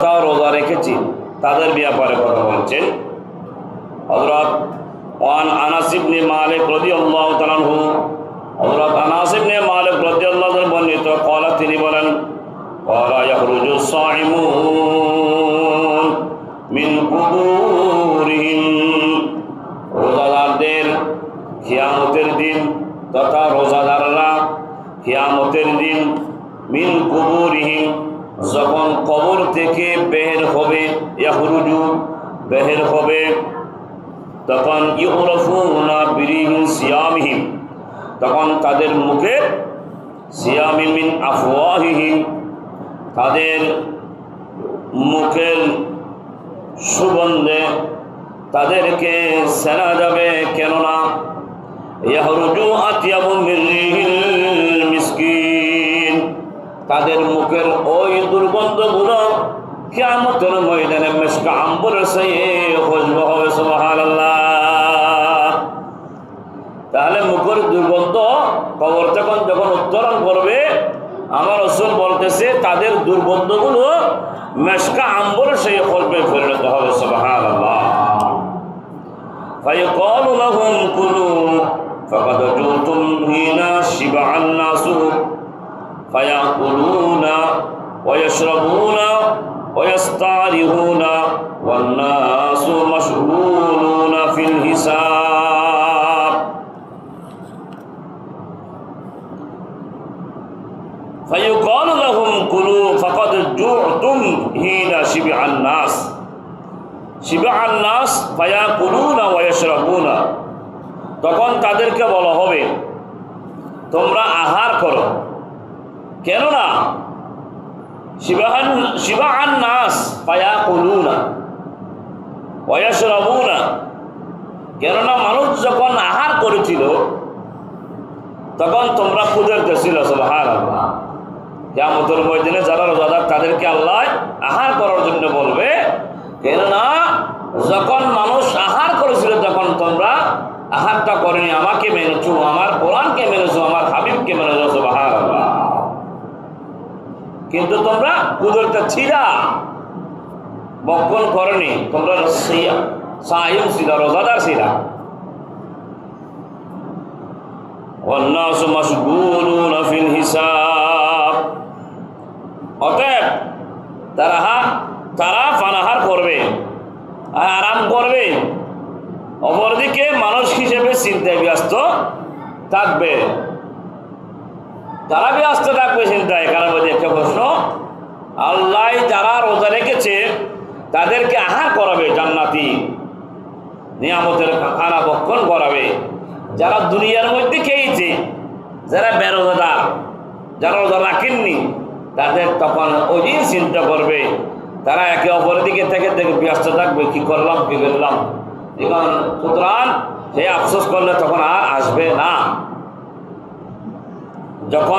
রোজা রেখেছি তাদের ব্যাপারে কথা বলছেন। হযরত আনাস ইবনে মালিক রাদিয়াল্লাহু তাআলা আনহু, হযরত আনাস ইবনে মালিক রাদিয়াল্লাহু তাআলা বর্ণিত ক্বালা, তিনি বলেন ক্বালা ইয়াখরুজু সাইমুন মিন কুবুরিহিম, রোজাদারদের কিয়ামতের দিন তথা রোজাদাররা কিয়ামতের দিন মিন কুবুরিহিম, যখন কবর থেকে বের হবে, ইয়াখরুজু বের হবে, তখন ইউরাফুনা বিরিহি সিয়ামিহিম, তখন তাদের মুখে সিয়ামি মিন আফওয়াহিহিম, তাদের মুখের সুগন্ধে তাদেরকে সেনা যাবে। কেননা ইয়াখরুজু আতিয়াবু মিন রিহিল মিসকিন, তাদের মুখের ওই দুর্গন্ধগুলো কিয়ামতের ময়দানে মিশক আম্বরের চেয়ে খুশবু হবে। সুবহানাল্লাহ। তাহলে মুখের দুর্গন্ধ কবর যখন উত্তোলন করবে, আমার রাসূল বলতেছে তাদের দুর্গন্ধগুলো মিশক আম্বরের চেয়ে খুশবে পরিণত হবে। সুবহানাল্লাহ। ফায়াকালু লাহুম কুলু ফাকাদ জুতুম হিনা শিবা'আন নাসু ফায়াকুলুনা ওয়ায়াশরাবুনা ওয়ায়াস্তারিহুনা ওয়ান-নাসু মাশগুলুনা ফিল হিসাব। ফায়াকালু লাহুম কুলু ফাকাদ জুতুম হিনা শিবা'আন নাস শিবা'আন নাস ফায়াকুলুনা ওয়ায়াশরাবুনা, তখন তাদেরকে বলা হবে তোমরা আহার করো। কেননা শিবা'আন নাস ফায়াকুলুনা ওয়ায়াশরাবুনা, কেননা মানুষ যখন আহার করেছিল তখন তোমরা ক্ষুধার্ত ছিল। সুবহানাল্লাহ। কিয়ামতের ময়দানে যারা রোজাদার তাদেরকে আল্লাহ আহার করার জন্য বলবে, কেননা যখন মানুষ আহার করেছিল তখন তোমরা আহারটা করেনি, আমাকে মেনেছো, আমার কোরআনকে মেনেছো, আমার হাবিবকে মেনেছো। সুবহানাল্লাহ। কিন্তু তোমরা ক্ষুধার্ত ছিলা, বক্ষণ করনি, তোমরা সাইম ছিলা, রোজাদার ছিলা। ওয়ান-নাসু মাশগুলুনা ফিল হিসাব, অতএব তারা পানাহার করবে আর আরাম করবে, অপরদিকে মানুষ হিসেবে চিন্তায় ব্যস্ত থাকবে। তারা ব্যস্ত থাকবে চিন্তায়। কারণ একটা প্রশ্ন, আল্লাহ যারা রোজা রেখেছে তাদেরকে আহার করাবে, জান্নাতি নিয়ামতের খানা ভক্ষণ করাবে। যারা দুনিয়ার মধ্যে খেয়েছে, যারা বেরোজাদার, যারা রোজা রাখেননি, তাদের তখন ওই দিন চিন্তা করবে, তারা একে অপরের দিকে থেকে ব্যস্ত থাকবে, কি করলাম কি করলাম। এখন সুতরাং সে আফসোস করলে তখন আর আসবে না। যখন